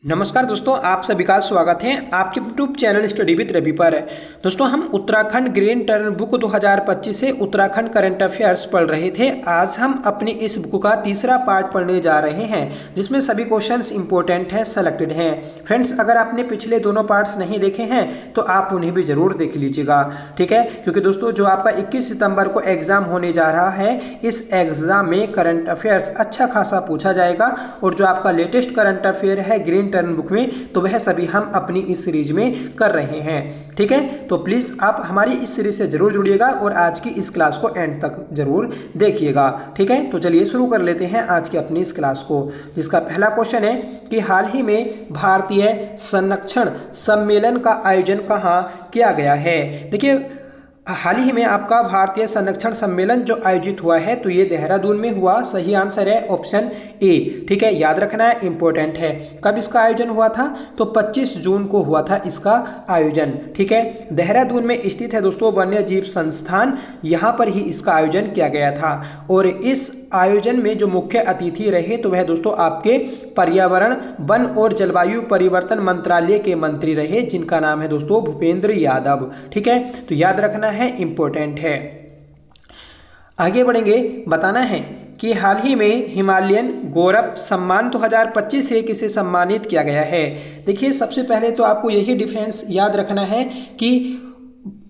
नमस्कार दोस्तों, आप सभी का स्वागत है आपके YouTube channel study with Ravi पर। दोस्तों, हम उत्तराखंड ग्रीन टर्न बुक 2025 से उत्तराखंड करंट अफेयर्स पढ़ रहे थे। आज हम अपनी इस बुक का तीसरा पार्ट पढ़ने जा रहे हैं, जिसमें सभी क्वेश्चंस इंपॉर्टेंट हैं, सेलेक्टेड हैं। फ्रेंड्स, अगर आपने पिछले दोनों पार्ट्स नहीं देखे हैं तो आप उन्हें भी जरूर देख लीजिएगा, ठीक है। क्योंकि दोस्तों, जो आपका 21 सितंबर को एग्जाम होने जा रहा है, इस एग्जाम में करंट अफेयर्स अच्छा खासा पूछा जाएगा। और जो आपका लेटेस्ट करंट अफेयर है ग्रीन टर्न बुक में, तो वह सभी हम अपनी इस सीरीज में कर रहे हैं, ठीक है। तो प्लीज आप हमारी इस सीरीज से जरूर जुड़िएगा और आज की इस क्लास को एंड तक जरूर देखिएगा, ठीक है। तो चलिए शुरू कर लेते हैं आज की अपनी इस क्लास को, जिसका पहला क्वेश्चन है कि हाल ही में भारतीय संरक्षण सम्मेलन का आयोजन कहाँ किया गया है। देखिए, हाल ही में आपका भारतीय संरक्षण सम्मेलन जो आयोजित हुआ है, तो ये देहरादून में हुआ। सही आंसर है ऑप्शन ए, ठीक है। याद रखना है, इंपॉर्टेंट है। कब इसका आयोजन हुआ था? तो 25 जून को हुआ था इसका आयोजन, ठीक है। देहरादून में स्थित है दोस्तों वन्य जीव संस्थान, यहाँ पर ही इसका आयोजन किया गया था। और इस आयोजन में जो मुख्य अतिथि रहे, तो वह दोस्तों आपके पर्यावरण, वन और जलवायु परिवर्तन मंत्रालय के मंत्री रहे, जिनका नाम है दोस्तों भूपेंद्र यादव, ठीक है। तो याद रखना है, इंपॉर्टेंट है। आगे बढ़ेंगे, बताना है कि हाल ही में हिमालयन गौरव सम्मान 2025 से किसे सम्मानित किया गया है। देखिए, सबसे पहले तो आपको यही डिफरेंस याद रखना है कि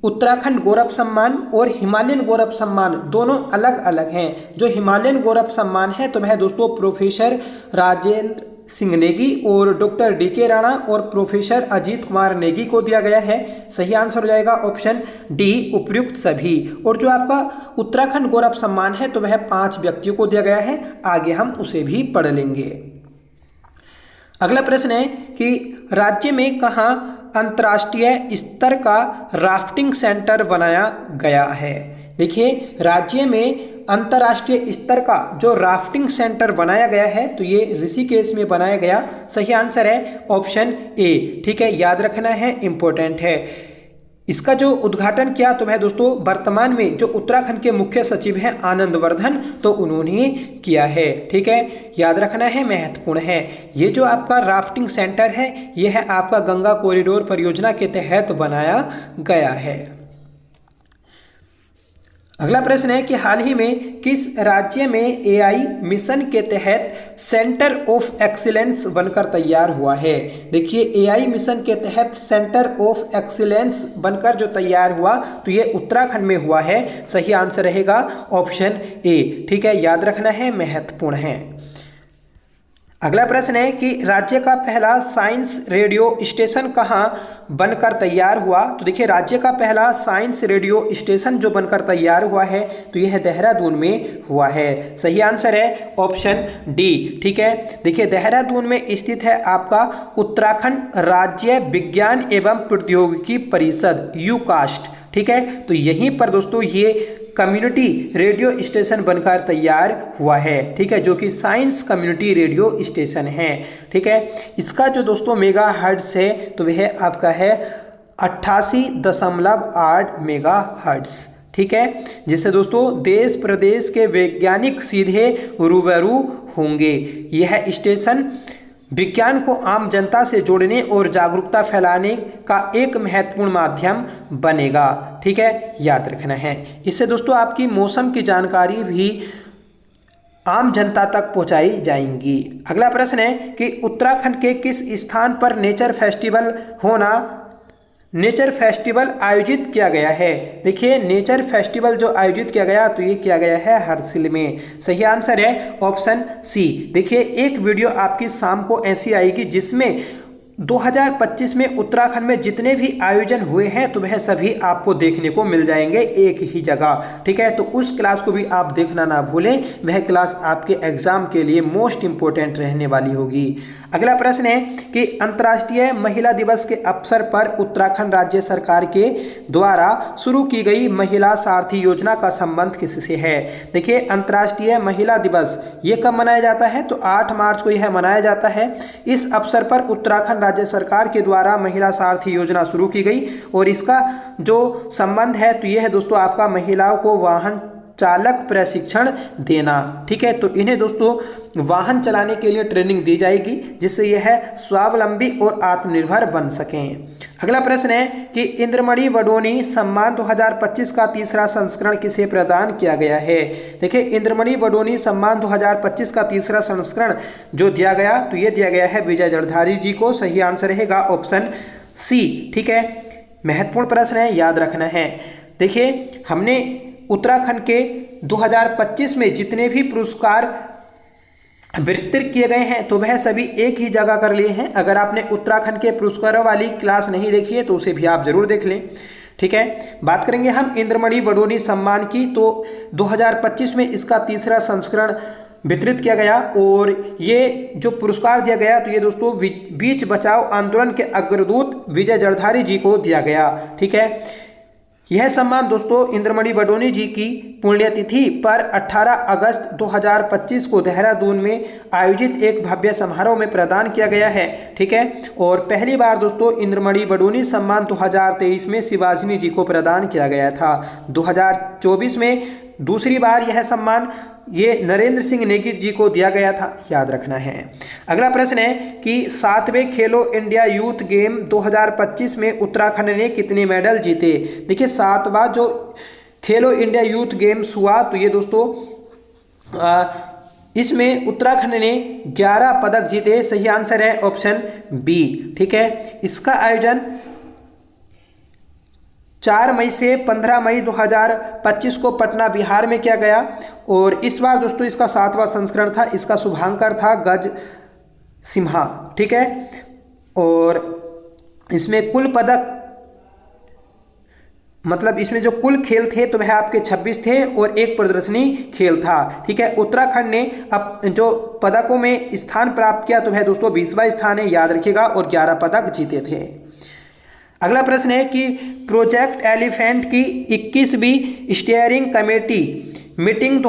उत्तराखंड गौरव सम्मान और हिमालयन गौरव सम्मान दोनों अलग अलग हैं। जो हिमालयन गौरव सम्मान है, तो वह दोस्तों प्रोफेसर राजेंद्र सिंह नेगी और डॉक्टर DK राणा और प्रोफेसर अजीत कुमार नेगी को दिया गया है। सही आंसर हो जाएगा ऑप्शन डी, उपयुक्त सभी। और जो आपका उत्तराखंड गौरव सम्मान है, तो वह 5 व्यक्तियों को दिया गया है। आगे हम उसे भी पढ़ लेंगे। अगला प्रश्न है कि राज्य में कहाँ अंतर्राष्ट्रीय स्तर का राफ्टिंग सेंटर बनाया गया है। देखिए, राज्य में अंतर्राष्ट्रीय स्तर का जो राफ्टिंग सेंटर बनाया गया है, तो ये ऋषिकेश में बनाया गया। सही आंसर है ऑप्शन ए, ठीक है। याद रखना है, इंपॉर्टेंट है। इसका जो उद्घाटन किया, तो वह दोस्तों वर्तमान में जो उत्तराखंड के मुख्य सचिव हैं आनंदवर्धन, तो उन्होंने किया है, ठीक है। याद रखना है, महत्वपूर्ण है। ये जो आपका राफ्टिंग सेंटर है, यह है आपका गंगा कॉरिडोर परियोजना के तहत बनाया गया है। अगला प्रश्न है कि हाल ही में किस राज्य में AI मिशन के तहत सेंटर ऑफ एक्सीलेंस बनकर तैयार हुआ है। देखिए, AI मिशन के तहत सेंटर ऑफ एक्सीलेंस बनकर जो तैयार हुआ, तो ये उत्तराखंड में हुआ है। सही आंसर रहेगा ऑप्शन ए, ठीक है। याद रखना है, महत्वपूर्ण है। अगला प्रश्न है कि राज्य का पहला साइंस रेडियो स्टेशन कहाँ बनकर तैयार हुआ। तो देखिए, राज्य का पहला साइंस रेडियो स्टेशन जो बनकर तैयार हुआ है, तो यह देहरादून में हुआ है। सही आंसर है ऑप्शन डी, ठीक है। देखिए, देहरादून में स्थित है आपका उत्तराखंड राज्य विज्ञान एवं प्रौद्योगिकी परिषद, यूकास्ट, ठीक है। तो यहीं पर दोस्तों ये कम्युनिटी रेडियो स्टेशन बनकर तैयार हुआ है, ठीक है, जो कि साइंस कम्युनिटी रेडियो स्टेशन है, ठीक है। इसका जो दोस्तों मेगा हर्ट्ज है, तो वह आपका है 88.8 मेगा हर्ट्ज, ठीक है। जिससे दोस्तों देश प्रदेश के वैज्ञानिक सीधे रूबरू होंगे। यह स्टेशन विज्ञान को आम जनता से जोड़ने और जागरूकता फैलाने का एक महत्वपूर्ण माध्यम बनेगा, ठीक है। याद रखना है। इससे दोस्तों आपकी मौसम की जानकारी भी आम जनता तक पहुंचाई जाएंगी। अगला प्रश्न है कि उत्तराखंड के किस स्थान पर नेचर फेस्टिवल आयोजित किया गया है। देखिए, नेचर फेस्टिवल जो आयोजित किया गया, तो ये किया गया है हरसिल में। सही आंसर है ऑप्शन सी। देखिए, एक वीडियो आपकी शाम को ऐसी आएगी जिसमें 2025 में उत्तराखंड में जितने भी आयोजन हुए हैं, तो वह सभी आपको देखने को मिल जाएंगे एक ही जगह, ठीक है। तो उस क्लास को भी आप देखना ना भूलें, वह क्लास आपके एग्जाम के लिए मोस्ट इंपोर्टेंट रहने वाली होगी। अगला प्रश्न है कि अंतर्राष्ट्रीय महिला दिवस के अवसर पर उत्तराखंड राज्य सरकार के द्वारा शुरू की गई महिला सारथी योजना का संबंध किससे है। देखिए, अंतर्राष्ट्रीय महिला दिवस ये कब मनाया जाता है? तो 8 मार्च को यह मनाया जाता है। इस अवसर पर उत्तराखंड राज्य सरकार के द्वारा महिला सारथी योजना शुरू की गई और इसका जो संबंध है, तो यह है दोस्तों आपका महिलाओं को वाहन चालक प्रशिक्षण देना। ठीक है, तो इन्हें दोस्तों वाहन चलाने के लिए ट्रेनिंग दी जाएगी, जिससे यह स्वावलंबी और आत्मनिर्भर बन सकें। अगला प्रश्न है कि इंद्रमणि वडोनी सम्मान 2025 का तीसरा संस्करण किसे प्रदान किया गया है। देखिए, इंद्रमणि वडोनी सम्मान 2025 का तीसरा संस्करण जो दिया गया, तो ये दिया गया है विजय जड़धारी जी को। सही आंसर रहेगा ऑप्शन सी। ठीक है, महत्वपूर्ण प्रश्न है, याद रखना है। देखिए, हमने उत्तराखंड के 2025 में जितने भी पुरस्कार वितरित किए गए हैं, तो वह सभी एक ही जगह कर लिए हैं। अगर आपने उत्तराखंड के पुरस्कारों वाली क्लास नहीं देखी है तो उसे भी आप जरूर देख लें। ठीक है, बात करेंगे हम इंद्रमणि वडोनी सम्मान की, तो 2025 में इसका तीसरा संस्करण वितरित किया गया और ये जो पुरस्कार दिया गया, तो ये दोस्तों बीच बचाओ आंदोलन के अग्रदूत विजय जड़धारी जी को दिया गया। ठीक है, यह सम्मान दोस्तों इंद्रमणि वडोनी जी की पुण्यतिथि पर 18 अगस्त 2025 को देहरादून में आयोजित एक भव्य समारोह में प्रदान किया गया है। ठीक है, और पहली बार दोस्तों इंद्रमणि वडोनी सम्मान 2023 में शिवाजिनी जी को प्रदान किया गया था। 2024 में दूसरी बार यह सम्मान ये नरेंद्र सिंह नेगी जी को दिया गया था, याद रखना है। अगला प्रश्न है कि 7वें खेलो इंडिया यूथ गेम 2025 में उत्तराखंड ने कितने मेडल जीते। देखिए, 7वां जो खेलो इंडिया यूथ गेम्स हुआ, तो ये दोस्तों इसमें उत्तराखंड ने 11 पदक जीते। सही आंसर है ऑप्शन बी। ठीक है, इसका आयोजन 4 मई से 15 मई 2025 को पटना बिहार में किया गया और इस बार दोस्तों इसका 7वां संस्करण था। इसका शुभांकर था गज सिम्हा। ठीक है, और इसमें कुल पदक मतलब इसमें जो कुल खेल थे तो वह आपके 26 थे और एक प्रदर्शनी खेल था। ठीक है, उत्तराखंड ने अब जो पदकों में स्थान प्राप्त किया तो वह दोस्तों 20वां स्थान है, याद रखिएगा, और 11 पदक जीते थे। अगला प्रश्न है कि प्रोजेक्ट एलिफेंट की 21वीं स्टीयरिंग कमेटी मीटिंग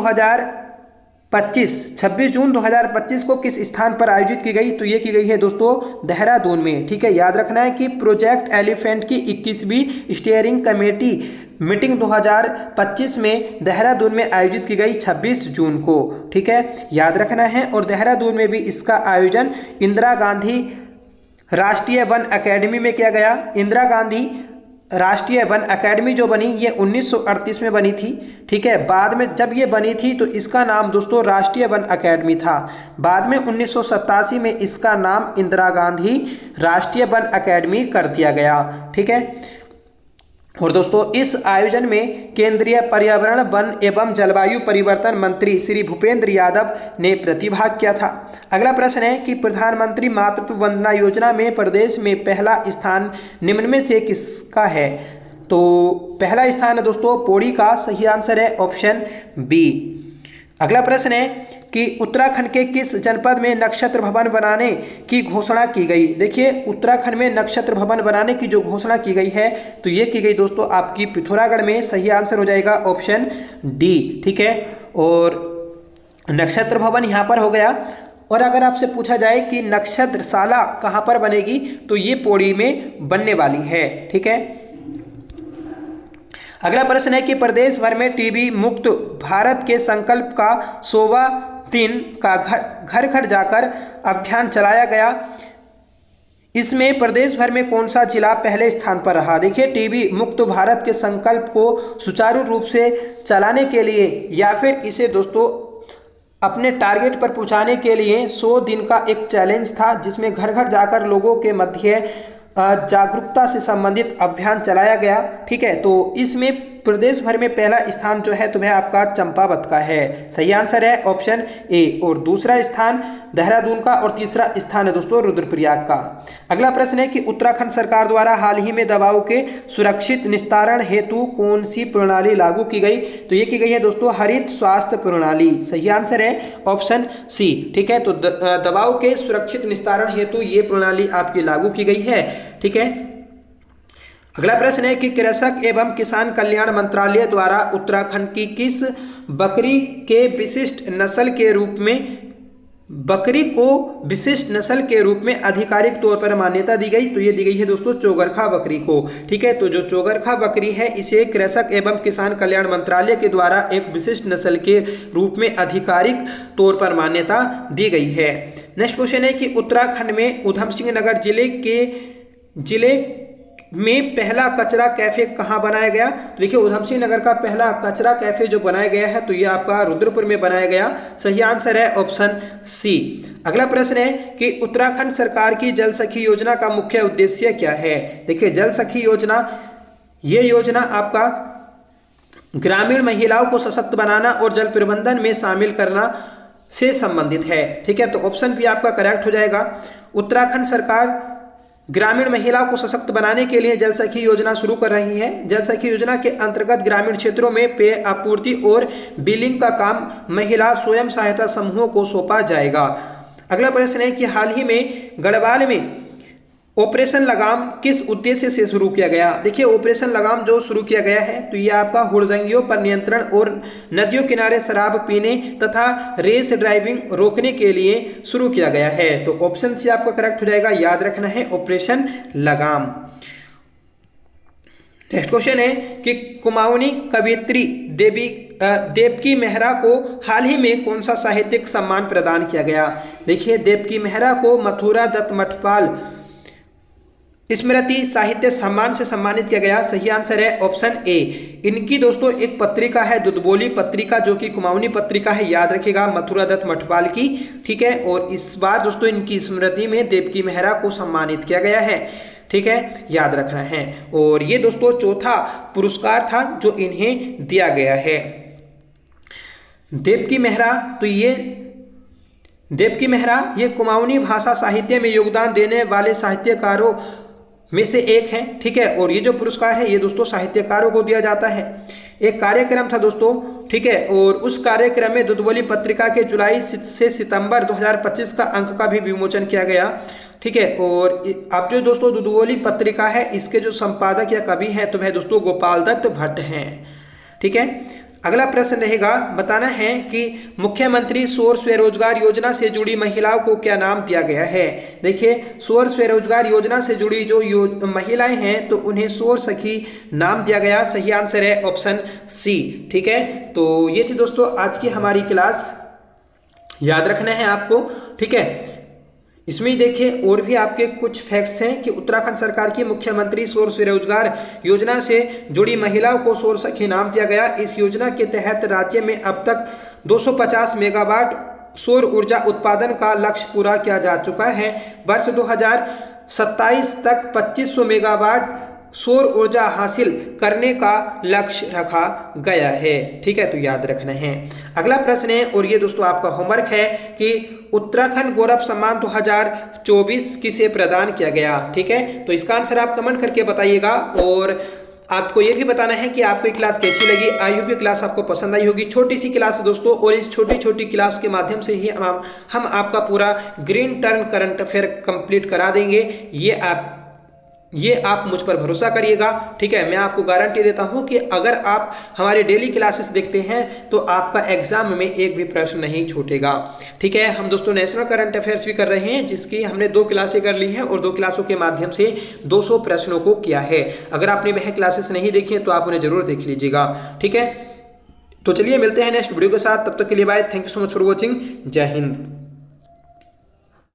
26 जून 2025 को किस स्थान पर आयोजित की गई। तो ये की गई है दोस्तों देहरादून में। ठीक है, याद रखना है कि प्रोजेक्ट एलिफेंट की 21वीं स्टीयरिंग कमेटी मीटिंग 2025 में देहरादून में आयोजित की गई 26 जून को। ठीक है, याद रखना है। और देहरादून में भी इसका आयोजन इंदिरा गांधी राष्ट्रीय वन अकेडमी में किया गया। इंदिरा गांधी राष्ट्रीय वन अकेडमी जो बनी ये 1938 में बनी थी। ठीक है, बाद में जब ये बनी थी तो इसका नाम दोस्तों राष्ट्रीय वन अकेडमी था। बाद में 1987 में इसका नाम इंदिरा गांधी राष्ट्रीय वन अकेडमी कर दिया गया। ठीक है, और दोस्तों इस आयोजन में केंद्रीय पर्यावरण वन एवं जलवायु परिवर्तन मंत्री श्री भूपेंद्र यादव ने प्रतिभाग किया था। अगला प्रश्न है कि प्रधानमंत्री मातृत्व वंदना योजना में प्रदेश में पहला स्थान निम्न में से किसका है। तो पहला स्थान है दोस्तों पौड़ी का। सही आंसर है ऑप्शन बी। अगला प्रश्न है कि उत्तराखंड के किस जनपद में नक्षत्र भवन बनाने की घोषणा की गई। देखिए, उत्तराखंड में नक्षत्र भवन बनाने की जो घोषणा की गई है तो ये की गई दोस्तों आपकी पिथौरागढ़ में। सही आंसर हो जाएगा ऑप्शन डी। ठीक है, और नक्षत्र भवन यहाँ पर हो गया। और अगर आपसे पूछा जाए कि नक्षत्रशाला कहाँ पर बनेगी तो ये पौड़ी में बनने वाली है। ठीक है, अगला प्रश्न है कि प्रदेश भर में टीबी मुक्त भारत के संकल्प का 100वां दिन का घर घर जाकर अभियान चलाया गया। इसमें प्रदेश भर में कौन सा जिला पहले स्थान पर रहा। देखिए, टीबी मुक्त भारत के संकल्प को सुचारू रूप से चलाने के लिए या फिर इसे दोस्तों अपने टारगेट पर पहुंचाने के लिए 100 दिन का एक चैलेंज था, जिसमें घर घर जाकर लोगों के मध्य जागरूकता से संबंधित अभियान चलाया गया। ठीक है, तो इसमें प्रदेश भर में पहला स्थान जो है तो वह आपका चंपावत का है। सही आंसर है ऑप्शन ए। और दूसरा स्थान देहरादून का और तीसरा स्थान है दोस्तों रुद्रप्रयाग का। अगला प्रश्न है कि उत्तराखंड सरकार द्वारा हाल ही में दवाओं के सुरक्षित निस्तारण हेतु कौन सी प्रणाली लागू की गई। तो ये की गई है दोस्तों हरित स्वास्थ्य प्रणाली। सही आंसर है ऑप्शन सी। ठीक है, तो दवाओं के सुरक्षित निस्तारण हेतु ये प्रणाली आपकी लागू की गई है। ठीक है, अगला प्रश्न है कि कृषक एवं किसान कल्याण मंत्रालय द्वारा उत्तराखंड की किस बकरी के विशिष्ट नस्ल के रूप में बकरी को विशिष्ट नस्ल के रूप में आधिकारिक तौर पर मान्यता दी गई, तो ये दी गई है दोस्तों चौगरखा बकरी को। ठीक है, तो जो चौगरखा बकरी है इसे कृषक एवं किसान कल्याण मंत्रालय के द्वारा एक विशिष्ट नस्ल के रूप में आधिकारिक तौर पर मान्यता दी गई है। नेक्स्ट क्वेश्चन है कि उत्तराखंड में उधम सिंह नगर जिले में पहला कचरा कैफे कहाँ बनाया गया? तो देखिए उधम सिंह नगर का पहला कचरा कैफे जो बनाया गया है तो ये आपका रुद्रपुर में बनाया गया। सही आंसर है ऑप्शन सी। अगला प्रश्न है कि उत्तराखंड सरकार की जल सखी योजना का मुख्य उद्देश्य क्या है? देखिए जल सखी योजना, ये योजना आपका ग्रामीण महिलाओं को सशक्त बनाना और जल प्रबंधन में शामिल करना से संबंधित है। ठीक है, तो ऑप्शन बी आपका करेक्ट हो जाएगा। उत्तराखंड सरकार ग्रामीण महिलाओं को सशक्त बनाने के लिए जल सखी योजना शुरू कर रही है। जल सखी योजना के अंतर्गत ग्रामीण क्षेत्रों में पेय आपूर्ति और बिलिंग का काम महिला स्वयं सहायता समूहों को सौंपा जाएगा। अगला प्रश्न है कि हाल ही में गढ़वाल में ऑपरेशन लगाम किस उद्देश्य से शुरू किया गया? देखिए ऑपरेशन लगाम जो शुरू किया गया है तो ये आपका हुड़दंगियों पर नियंत्रण और नदियों किनारे शराब पीने तथा रेस ड्राइविंग रोकने के लिए शुरू किया गया है। तो ऑप्शन सी आपका करेक्ट हो जाएगा, याद रखना है ऑपरेशन लगाम। नेक्स्ट क्वेश्चन है कि कुमाऊनी कवयित्री देवकी मेहरा को हाल ही में कौन सा साहित्यिक सम्मान प्रदान किया गया? देखिए देवकी मेहरा को मथुरा दत्त मठपाल स्मृति साहित्य सम्मान से सम्मानित किया गया। सही आंसर है ऑप्शन ए। इनकी दोस्तों एक पत्रिका है दुधबोली पत्रिका जो कि कुमाऊनी पत्रिका है, याद रखिएगा मथुरा दत्त मठपाल की। ठीक है, और इस बार दोस्तों इनकी स्मृति में देवकी मेहरा को सम्मानित किया गया है। ठीक है, याद रखना है। और ये दोस्तों चौथा पुरस्कार था जो इन्हें दिया गया है। देवकी मेहरा, तो ये देवकी मेहरा ये कुमाऊनी भाषा साहित्य में योगदान देने वाले साहित्यकारों में से एक है। ठीक है, और ये जो पुरस्कार है ये दोस्तों साहित्यकारों को दिया जाता है। एक कार्यक्रम था दोस्तों, ठीक है, और उस कार्यक्रम में दुधबोली पत्रिका के जुलाई से सितंबर 2025 का अंक का भी विमोचन किया गया। ठीक है, और अब जो दोस्तों दुधबोली पत्रिका है इसके जो संपादक या कवि हैं तो वह दोस्तों गोपाल दत्त भट्ट हैं। ठीक है, अगला प्रश्न रहेगा, बताना है कि मुख्यमंत्री सौर स्वरोजगार योजना से जुड़ी महिलाओं को क्या नाम दिया गया है? देखिए सौर स्वरोजगार योजना से जुड़ी जो महिलाएं हैं तो उन्हें सौर सखी नाम दिया गया। सही आंसर है ऑप्शन सी। ठीक है, तो ये थी दोस्तों आज की हमारी क्लास, याद रखना है आपको। ठीक है, इसमें देखिए और भी आपके कुछ फैक्ट्स हैं कि उत्तराखंड सरकार की मुख्यमंत्री सौर स्वरोजगार योजना से जुड़ी महिलाओं को सौर सखी नाम दिया गया। इस योजना के तहत राज्य में अब तक 250 मेगावाट सौर ऊर्जा उत्पादन का लक्ष्य पूरा किया जा चुका है। वर्ष 2027 तक 2500 मेगावाट सौर ऊर्जा हासिल करने का लक्ष्य रखा गया है। ठीक है, तो याद रखना है। अगला प्रश्न है और ये दोस्तों आपका होमवर्क है कि उत्तराखंड गौरव सम्मान 2024 किसे प्रदान किया गया? ठीक है, तो इसका आंसर आप कमेंट करके बताइएगा और आपको ये भी बताना है कि आपको ये क्लास कैसी लगी। आई होप ये क्लास आपको पसंद आई होगी। छोटी सी क्लास है दोस्तों और इस छोटी छोटी क्लास के माध्यम से ही हम आपका पूरा green turn current affair complete करा देंगे। ये आप मुझ पर भरोसा करिएगा। ठीक है, मैं आपको गारंटी देता हूं कि अगर आप हमारे डेली क्लासेस देखते हैं तो आपका एग्जाम में एक भी प्रश्न नहीं छूटेगा। ठीक है, हम दोस्तों नेशनल करंट अफेयर्स भी कर रहे हैं जिसकी हमने 2 क्लासें कर ली हैं और 2 क्लासों के माध्यम से 200 प्रश्नों को किया है। अगर आपने वह क्लासेस नहीं देखी हैं तो आप उन्हें जरूर देख लीजिएगा। ठीक है, तो चलिए मिलते हैं नेक्स्ट वीडियो के साथ, तब तक के लिए bye. Thank you so much for watching. जय हिंद।